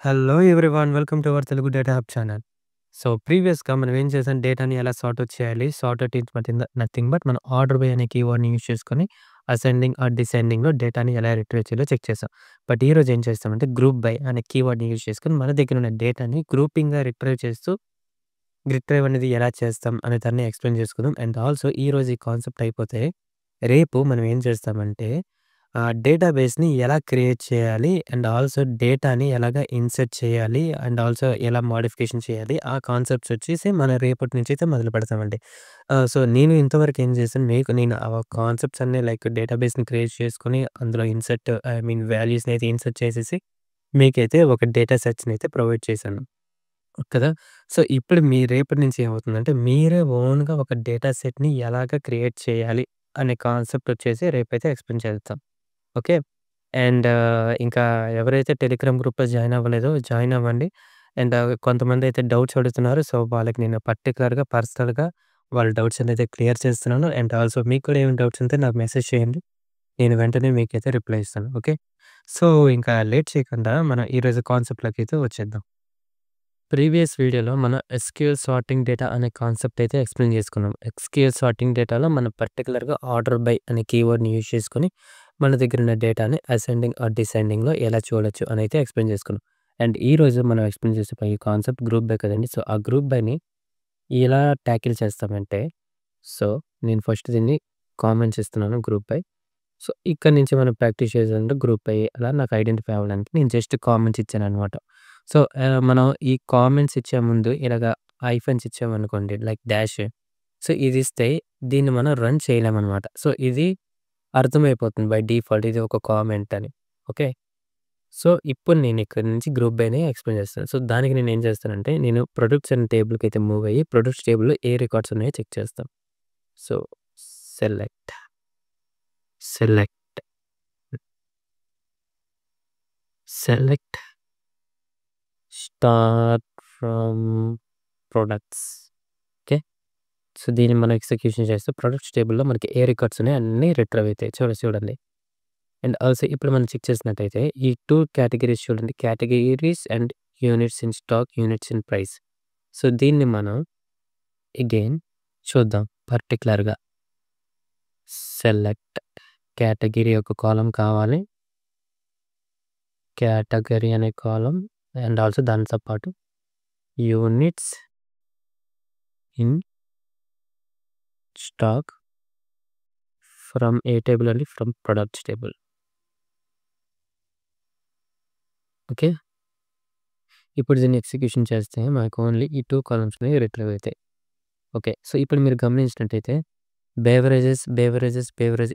Hello everyone. Welcome to our Telugu data hub channel. So, ప్రీవియస్‌గా మనం ఏం చేసాం, డేటాని ఎలా సార్ట్ ఔట్ చేయాలి. Sort out is nothing but మనం ఆర్డర్ బై అనే కీవర్డ్‌ని యూజ్ చేసుకొని అసెండింగ్ ఆర్ డిసెండింగ్‌లో డేటాని ఎలా రిట్రీవ్ చేయాలో చెక్ చేసాం. బట్ ఈరోజు ఏం చేస్తామంటే గ్రూప్ బై అనే కీవర్డ్‌ని యూజ్ చేసుకొని మన దగ్గర ఉన్న డేటాని గ్రూపింగ్‌గా రిట్రైవ్ అనేది ఎలా చేస్తాం అనే దాన్ని ఎక్స్‌ప్లెయిన్ చేసుకుందాం. అండ్ ఆల్సో ఈరోజు ఈ కాన్సెప్ట్ అయిపోతే రేపు మనం ఏం చేస్తామంటే డేటాబేస్‌ని ఎలా క్రియేట్ చేయాలి అండ్ ఆల్సో డేటాని ఎలాగా ఇన్సర్ట్ చేయాలి అండ్ ఆల్సో ఎలా మోడిఫికేషన్ చేయాలి. ఆ కాన్సెప్ట్స్ వచ్చేసి మనం రేపటి నుంచి అయితే మొదలు పెడతామండి. సో, నేను ఇంతవరకు ఏం చేశాను, నేను ఆ కాన్సెప్ట్స్ అన్నీ లైక్ డేటాబేస్‌ని క్రియేట్ చేసుకొని అందులో వాల్యూస్‌ని అయితే ఇన్సర్ట్ చేసేసి మీకైతే ఒక డేటా సెట్స్‌ని అయితే ప్రొవైడ్ చేశాను. కదా! సో, ఇప్పుడు మీ రేపటి నుంచి ఏమవుతుందంటే, మీరే ఓన్‌గా ఒక డేటా సెట్‌ని ఎలాగా క్రియేట్ చేయాలి అనే కాన్సెప్ట్ వచ్చేసి రేపైతే ఎక్స్‌ప్లెయిన్ చేస్తాం. ఓకే. అండ్ ఇంకా ఎవరైతే టెలిగ్రామ్ గ్రూప్‌లో జాయిన్ అవ్వలేదో జాయిన్ అవ్వండి. అండ్ కొంతమందైతే డౌట్స్ అడుగుతున్నారు. సో, వాళ్ళకి నేను పర్సనల్‌గా వాళ్ళ డౌట్స్ అనేది క్లియర్ చేస్తున్నాను. అండ్ ఆల్సో మీకు కూడా ఏమైనా డౌట్స్ ఉంటే నాకు మెసేజ్ చేయండి. నేను వెంటనే మీకైతే రిప్లై ఇస్తాను. ఓకే. సో, ఇంకా లేట్ చేయకుండా మనం ఈరోజు కాన్సెప్ట్‌లోకైతే వచ్చేద్దాం. ప్రీవియస్ వీడియోలో మనం ఎస్‌క్యూఎల్ సార్టింగ్ డేటా అనే కాన్సెప్ట్ అయితే ఎక్స్‌ప్లెయిన్ చేసుకున్నాం. ఎస్‌క్యూఎల్ సార్టింగ్ డేటాలో మనం పర్టిక్యులర్‌గా ఆర్డర్ బై అనే కీవర్డ్‌ని యూజ్ చేసుకొని మన దగ్గర ఉన్న డేటాని అసెండింగ్ ఆర్ డిసెండింగ్‌లో ఎలా చూడొచ్చు అని అయితే ఎక్స్‌ప్లెయిన్ చేసుకున్నాం. అండ్ ఈరోజు మనం ఎక్స్‌ప్లెయిన్ చేసే ఈ కాన్సెప్ట్ గ్రూప్ బై కదండీ. సో, ఆ గ్రూప్ బైని ఎలా టాకిల్ చేస్తామంటే, సో, నేను ఫస్ట్ దీన్ని కామెంట్స్ ఇస్తున్నాను గ్రూప్ బై. సో, ఇక్కడి నుంచి మనం ప్రాక్టీస్ చేసేదంటే గ్రూప్ బై అలా నాకు ఐడెంటిఫై అవ్వడానికి నేను జస్ట్ కామెంట్స్ ఇచ్చాననమాట. సో, మనం ఈ కామెంట్స్ ఇచ్చే ముందు ఇలాగ హైఫన్స్ ఇచ్చామనుకోండి లైక్ డాష్. సో, ఇది ఇస్తే దీన్ని మనం రన్ చేయలేమనమాట. సో, ఇది అర్థమైపోతుంది బై డిఫాల్ట్ ఇది ఒక కామెంట్ అని. ఓకే. సో, ఇప్పుడు నేను ఇక్కడి నుంచి గ్రూప్ బైని ఎక్స్‌ప్లెయిన్ చేస్తాను. సో, దానికి నేనేం చేస్తానంటే నేను ప్రొడక్ట్స్ అనే టేబుల్‌కైతే మూవ్ అయ్యి ప్రొడక్ట్స్ టేబుల్‌లో ఏ రికార్డ్స్ ఉన్నాయో చెక్ చేస్తాం. So, select, select, select start from products. Okay. So, దీన్ని మనం ఎగ్జిక్యూషన్ చేస్తే ప్రొడక్ట్స్ టేబుల్‌లో మనకి ఏ రికార్డ్స్ ఉన్నాయో అన్నీ రిట్రైవ్ అయితాయి. చూడండి. అండ్ ఆల్సో ఇప్పుడు మనం చెక్ చేసినట్టయితే ఈ 2 కేటగరీస్ చూడండి. Categories and units in stock, units in price. So, దీన్ని మనం అగైన్ చూద్దాం పర్టిక్యులర్‌గా. సెలెక్ట్ కేటగరీ ఒక కాలమ్ కావాలి. కేటగరీ అనే కాలమ్ అండ్ ఆల్సో దానితో పాటు యూనిట్స్ ఇన్ స్టాక్ ఫ్రమ్ ఏ టేబుల్ అండి? From products table. ఓకే. ఇప్పుడు దీన్ని ఎగ్జిక్యూషన్ చేస్తే మనకు ఓన్లీ ఈ 2 కాలమ్స్‌ని రిట్రైవ్ అయితాయి. ఓకే. సో, ఇప్పుడు మీరు గమనించినట్టయితే బేవరేజెస్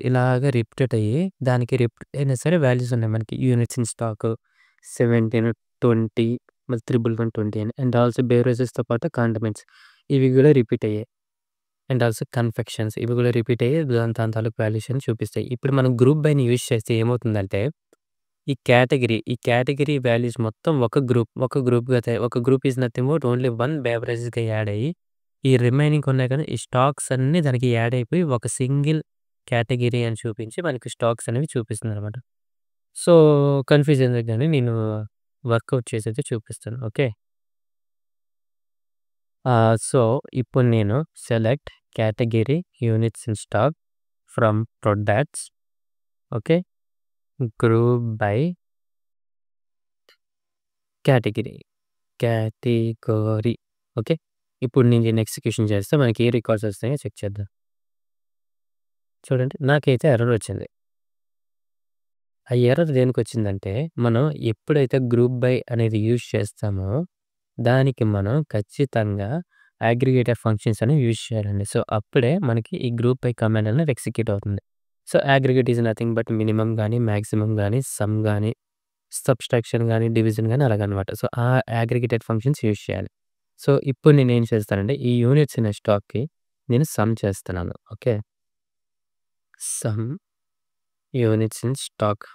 ఇలాగా రిపీట్ అయ్యి దానికి రిపీట్ అయినా సరే వాల్యూస్ ఉన్నాయి మనకి. యూనిట్స్ ఇన్ స్టాక్ 17, 20 మళ్ళీ 1120 అని. అండ్ ఆల్సో బేవరేజెస్‌తో పాటు కాండిమెంట్స్ ఇవి కూడా రిపీట్ అయ్యాయి. అండ్ ఆల్సో కన్ఫెక్షన్స్ ఇవి కూడా రిపీట్ అయ్యి దాని దాని తాలూకు వాల్యూస్ అని చూపిస్తాయి. ఇప్పుడు మనం గ్రూప్ బైని యూజ్ చేస్తే ఏమవుతుందంటే ఈ కేటగరీ వాల్యూస్ మొత్తం ఒక గ్రూప్‌గా ఒక group is nothing but only 1 బెవరేజెస్‌గా యాడ్ అయ్యి, ఈ రిమైనింగ్ ఉన్నాయి కదా! ఈ స్టాక్స్ అన్నీ దానికి యాడ్ అయిపోయి ఒక సింగిల్ కేటగరీ అని చూపించి మనకి స్టాక్స్ అనేవి చూపిస్తుందనమాట. సో, కన్‌ఫ్యూజ్ ఎందుకండి నేను వర్కౌట్ చేసైతే చూపిస్తాను. ఓకే. సో, ఇప్పుడు నేను select category units in stock from products. Okay. Group by category. Category. Okay. ఇప్పుడు నేను దీన్ని ఎగ్జిక్యూషన్ చేస్తే మనకి ఏ రికార్డ్స్ వస్తాయో చెక్ చేద్దాం. చూడండి నాకైతే ఎర్రర్ వచ్చింది. ఆ ఎర్రర్ దేనికొచ్చిందంటే, మనం ఎప్పుడైతే గ్రూప్ బై అనేది యూజ్ చేస్తామో, దానికి మనం ఖచ్చితంగా అగ్రిగేటర్ ఫంక్షన్స్ అనేవి యూజ్ చేయాలండి. సో, అప్పుడే మనకి ఈ గ్రూప్ బై కమాండ్ అనేది ఎగ్జిక్యూట్ అవుతుంది. So, aggregate is nothing but minimum గాని, మాక్సిమమ్ గాని, సమ్ గాని, సబ్‌స్ట్రాక్షన్ గాని, డివిజన్ గాని అలాగనమాట. సో, ఆ అగ్రిగేటెడ్ ఫంక్షన్స్ యూజ్ చేయాలి. సో, ఇప్పుడు నేనేం చేస్తానంటే, ఈ యూనిట్స్ అనే స్టాక్‌కి నేను సమ్ చేస్తున్నాను. Okay. Some units in stock.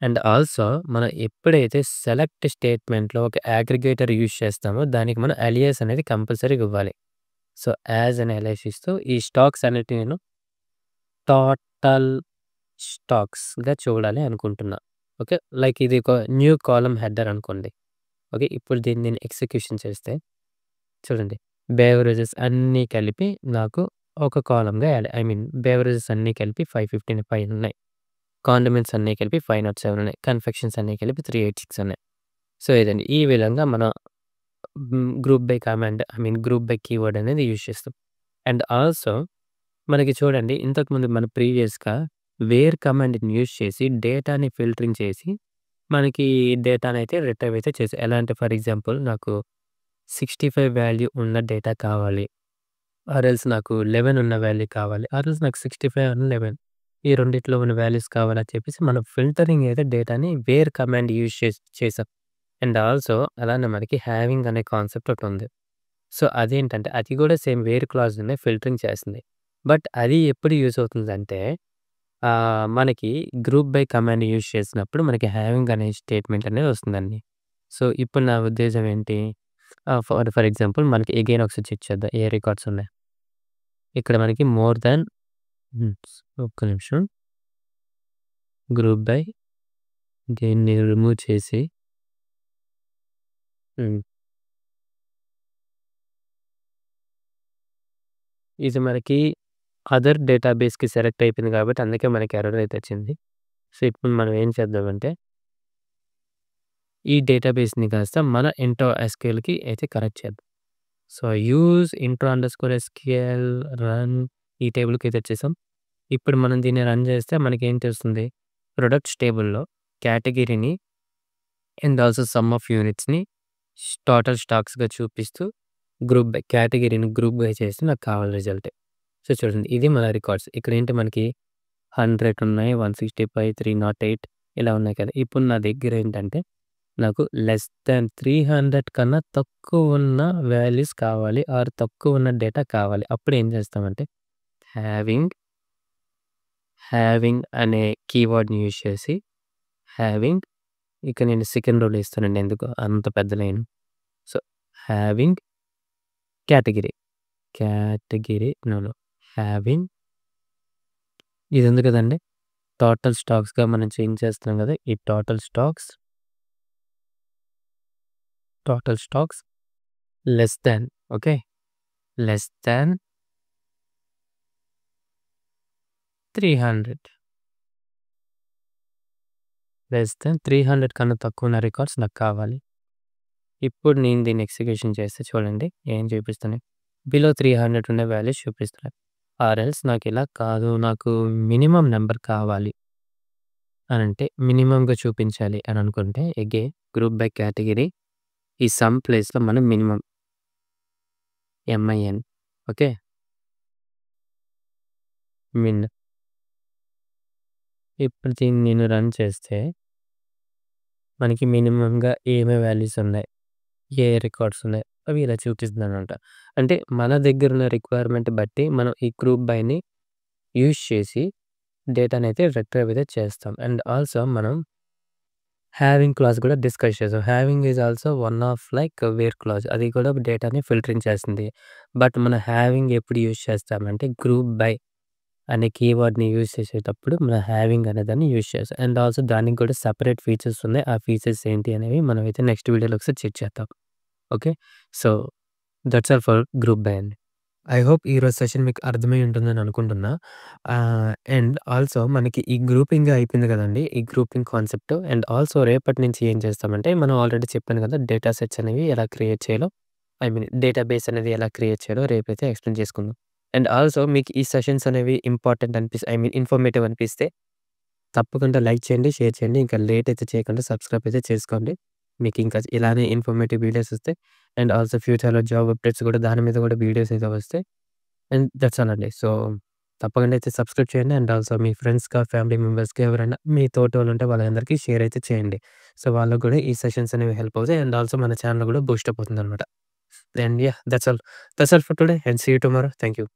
And also మనం ఎప్పుడైతే సెలెక్ట్ స్టేట్మెంట్‌లో ఒక అగ్రిగేటర్ యూజ్ చేస్తామో, దానికి మనం అలియాస్ అనేది కంపల్సరీగా ఇవ్వాలి. సో, యాజ్ అని అలియాస్ ఇస్తూ ఈ స్టాక్స్ అన్నిటిని నేను టోటల్ స్టాక్స్‌గా చూడాలి అనుకుంటున్నా. ఓకే. లైక్ ఇది ఒక న్యూ కాలమ్ హెడర్ అనుకోండి. ఓకే. ఇప్పుడు దీన్ని నేను ఎగ్జిక్యూషన్ చేస్తే చూడండి. బెవరేజెస్ అన్నీ కలిపి నాకు ఒక కాలమ్‌గా యాడ్ ఐ మీన్ బెవరేజెస్ అన్నీ కలిపి 555 ఉన్నాయి. కాండిమెంట్స్ అన్నీ కలిపి 507 ఉన్నాయి. కన్ఫెక్షన్స్ అన్నీ కలిపి 386 ఉన్నాయి. సో, ఇదండి. ఈ విధంగా మన group by command I mean group by keyword అనేది యూజ్ చేస్తాం. అండ్ ఆల్సో మనకి చూడండి ఇంతకుముందు మన ప్రీవియస్‌గా వేర్ కమాండ్‌ని యూజ్ చేసి డేటాని ఫిల్టరింగ్ చేసి మనకి డేటానైతే రిట్రైవ్ అయితే చేసాం. ఎలా అంటే ఫర్ ఎగ్జాంపుల్ నాకు 65 వాల్యూ ఉన్న డేటా కావాలి. ఆర్ ఎల్స్ నాకు 11 ఉన్న వాల్యూ కావాలి. ఆర్ ఎల్స్ నాకు 65 అండ్ 11 ఈ రెండిట్లో ఉన్న వాల్యూస్ కావాలని చెప్పేసి మనం ఫిల్టరింగ్ అయితే డేటాని వేర్ కమాండ్ యూజ్ చేసాం. అండ్ ఆల్సో అలానే మనకి హ్యావింగ్ అనే కాన్సెప్ట్ ఒకటుంది. సో, అదేంటంటే అది కూడా సేమ్ వేర్ క్లాజ్‌నే ఫిల్టరింగ్ చేస్తుంది. బట్ అది ఎప్పుడు యూజ్ అవుతుందంటే మనకి గ్రూప్ బై కమాండ్ యూజ్ చేసినప్పుడు మనకి హ్యావింగ్ అనే స్టేట్మెంట్ అనేది వస్తుందండి. సో, ఇప్పుడు నా ఉద్దేశ్యం ఏంటి? ఫర్ ఎగ్జాంపుల్ మనకి అగైన్ ఒకసారి చెక్ చేద్దాం. ఏ రికార్డ్స్ ఉన్నాయి. ఇక్కడ మనకి మోర్ దాన్ హ్మ్. ఒక్క నిమిషం. గ్రూప్ బై దీన్ని రిమూవ్ చేసి హ్మ్. ఇది మనకి అదర్ డేటాబేస్‌కి సెలెక్ట్ అయిపోయింది కాబట్టి అందుకే మనకి ఎర్రర్ అయితే వచ్చింది. సో, ఇప్పుడు మనం ఏం చేద్దామంటే ఈ డేటాబేస్‌ని కాస్త మన ఇంట్రో ఎస్‌క్యూఎల్‌కి అయితే కనెక్ట్ చేద్దాం. So, use intro underscore SQL run ఈ టేబుల్‌కి అయితే వచ్చేసాం. ఇప్పుడు మనం దీన్ని రన్ చేస్తే మనకేం తెలుస్తుంది? ప్రొడక్ట్స్ టేబుల్‌లో కేటగిరీని అండ్ ఆల్సో సమ్ ఆఫ్ యూనిట్స్‌ని టోటల్ స్టాక్స్‌గా చూపిస్తూ కేటగిరీని గ్రూప్‌గా చేసి నాకు కావాలి రిజల్ట్. సో, చూడండి ఇది మన రికార్డ్స్. ఇక్కడేంటి మనకి 100 ఉన్నాయి, 165, 308 ఇలా ఉన్నాయి కదా! ఇప్పుడు నా దగ్గర ఏంటంటే నాకు లెస్ థాన్ 300 కన్నా తక్కువున్న వాల్యూస్ కావాలి ఆర్ తక్కువున్న డేటా కావాలి. అప్పుడు ఏం చేస్తామంటే హ్యావింగ్, హ్యావింగ్ అనే కీవర్డ్‌ని యూజ్ చేసి హ్యావింగ్ ఇక నేను సెకండ్ రోలో ఇస్తానండి ఎందుకో అంత పెద్ద line. So, having category, no, no. Having ఇది ఉంది కదండీ! టోటల్ స్టాక్స్‌గా మనం చేంజ్ చేస్తున్నాం కదా! ఈ total stocks less than okay. Less than 300 కన్నా తక్కువున్న రికార్డ్స్ నాకు కావాలి. ఇప్పుడు నేను దీన్ని ఎగ్జిక్యూషన్ చేస్తే చూడండి ఏం చూపిస్తున్నాయి. బిలో 300 ఉన్న వాల్యూస్ చూపిస్తున్నాయి. ఆర్ ఎల్స్ నాకు ఇలా కాదు నాకు మినిమమ్ నంబర్ కావాలి అనంటే మినిమమ్‌గా చూపించాలి అని అనుకుంటే అగైన్ గ్రూప్ బై కేటగిరీ ఈ సమ్ ప్లేస్‌లో మనం మినిమమ్ ఎంఐఎన్ ఓకే. మిన్ ఇప్పుడు దీన్ని నేను రన్ చేస్తే మనకి మినిమమ్‌గా ఏమేమి వాల్యూస్ ఉన్నాయి, ఏ రికార్డ్స్ ఉన్నాయి అవి ఇలా చూపిస్తుందనమాట. అంటే మన దగ్గరున్న రిక్వైర్మెంట్ బట్టి మనం ఈ గ్రూప్ బైని యూజ్ చేసి డేటానైతే రిట్రైవ్ అయితే చేస్తాం. అండ్ ఆల్సో మనం హ్యావింగ్ క్లాజ్ కూడా డిస్కస్ చేసాం. Having is also one of like where clause అది కూడా డేటాని ఫిల్టరింగ్ చేస్తుంది. బట్ మనం హ్యావింగ్ ఎప్పుడు యూజ్ చేస్తామంటే గ్రూప్ బై అనే కీవర్డ్‌ని యూజ్ చేసేటప్పుడు మనం హ్యావింగ్ అనే దాన్ని యూజ్ చేస్తాం. అండ్ ఆల్సో దానికి కూడా సెపరేట్ ఫీచర్స్ ఉన్నాయి. ఆ ఫీచర్స్ ఏంటి అనేవి మనమైతే నెక్స్ట్ వీడియోలో ఒకసారి చెక్ చేద్దాం. Okay. So, that's all for group by అండి. ఐ హోప్ ఈరోజు సెషన్ మీకు అర్థమై ఉంటుందని అనుకుంటున్నా. అండ్ ఆల్సో మనకి ఈ గ్రూపింగ్ అయిపోయింది కదండీ! ఈ గ్రూపింగ్ కాన్సెప్ట్ అండ్ ఆల్సో రేపటి నుంచి ఏం చేస్తామంటే మనం ఆల్రెడీ చెప్పాను కదా! డేటా సెట్స్ అనేవి ఎలా క్రియేట్ చేయాలో ఐ మీన్ డేటాబేస్ అనేది ఎలా క్రియేట్ చేయాలో రేపైతే ఎక్స్‌ప్లెయిన్ చేసుకుందాం. అండ్ ఆల్సో మీకు ఈ సెషన్స్ అనేవి ఇంపార్టెంట్ ఐ మీన్ ఇన్ఫర్మేటివ్ అనిపిస్తే తప్పకుండా లైక్ చేయండి, షేర్ చేయండి. ఇంకా లేట్ అయితే చేయకుండా సబ్స్క్రైబ్ అయితే చేసుకోండి. మీకు ఇంకా ఇలానే ఇన్ఫర్మేటివ్ వీడియోస్ వస్తాయి. అండ్ ఆల్సో ఫ్యూచర్‌లో జాబ్ అప్డేట్స్ కూడా దాని మీద కూడా వీడియోస్ అయితే వస్తాయి. అండ్ దట్స్ ఆల్ అండి. సో, తప్పకుండా అయితే సబ్స్క్రైబ్ చేయండి. అండ్ ఆల్సో మీ ఫ్రెండ్స్‌గా, ఫ్యామిలీ మెంబర్స్‌కి ఎవరైనా మీ తోటోళ్ళుంటే వాళ్ళందరికీ షేర్ అయితే చేయండి. సో, వాళ్ళకి కూడా ఈ సెషన్స్ అనేవి హెల్ప్ అవుతాయి. అండ్ ఆల్సో మన ఛానెల్ కూడా బూస్టప్ అవుతుందనమాట. And yeah! That's all for today and see you tomorrow. Thank you.